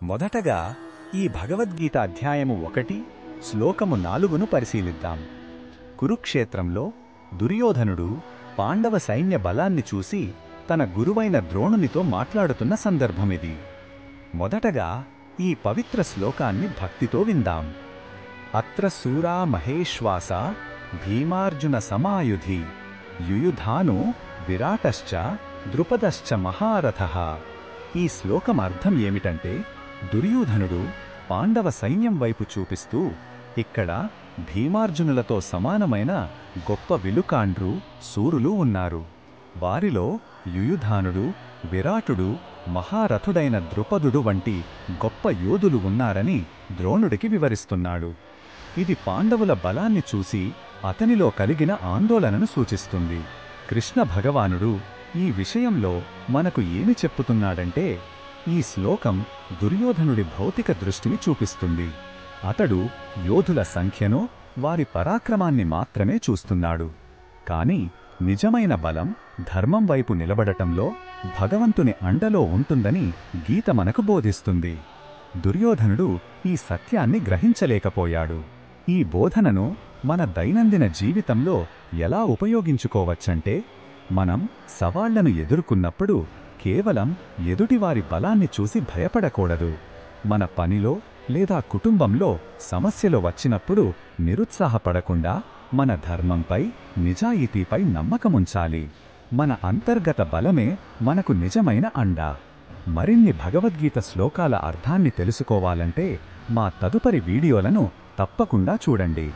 మొదటగా ఈ భగవద్గీత అధ్యాయము 1 శ్లోకము 4ను పరిశీలిద్దాం. కురుక్షేత్రంలో దుర్యోధనుడు పాండవ సైన్య బలాన్ని చూసి తన గురువైన ద్రోణునితో మాట్లాడుతున్న సందర్భమిది. మొదటగా ఈ పవిత్ర శ్లోకాన్ని భక్తితో విందాం. అత్ర శూరా మహేశ్వాస భీమార్జున సమాయుధి యుయుధానో విరాటశ్చ ద్రుపదశ్చ మహారథః. ఈ శ్లోకం అర్థం ఏమిటంటే, దుర్యోధనుడు పాండవ సైన్యం వైపు చూపిస్తూ ఇక్కడ భీమార్జునులతో సమానమైన గొప్ప విలుకాండ్రు శూరులు ఉన్నారు. వారిలో యుయుధానుడు, విరాటుడు, మహారథుడైన ద్రుపదుడు వంటి గొప్ప యోధులు ఉన్నారని ద్రోణుడికి వివరిస్తున్నాడు. ఇది పాండవుల బలాన్ని చూసి అతనిలో కలిగిన ఆందోళనను సూచిస్తుంది. కృష్ణ భగవానుడు ఈ విషయంలో మనకు ఏమి చెప్పుతున్నాడంటే, ఈ శ్లోకం దుర్యోధనుడి భౌతిక దృష్టిని చూపిస్తుంది. అతడు యోధుల సంఖ్యను, వారి పరాక్రమాన్ని మాత్రమే చూస్తున్నాడు. కాని నిజమైన బలం ధర్మం వైపు నిలబడటంలో, భగవంతుని అండలో ఉంటుందని గీత మనకు బోధిస్తుంది. దుర్యోధనుడు ఈ సత్యాన్ని గ్రహించలేకపోయాడు. ఈ బోధనను మన దైనందిన జీవితంలో ఎలా ఉపయోగించుకోవచ్చంటే, మనం సవాళ్లను ఎదుర్కొన్నప్పుడు కేవలం ఎదుటివారి బలాన్ని చూసి భయపడకూడదు. మన పనిలో లేదా కుటుంబంలో సమస్యలు వచ్చినప్పుడు నిరుత్సాహపడకుండా మన ధర్మంపై, నిజాయితీపై నమ్మకముంచాలి. మన అంతర్గత బలమే మనకు నిజమైన అండ. మరిన్ని భగవద్గీత శ్లోకాల అర్థాన్ని తెలుసుకోవాలంటే మా తదుపరి వీడియోలను తప్పకుండా చూడండి.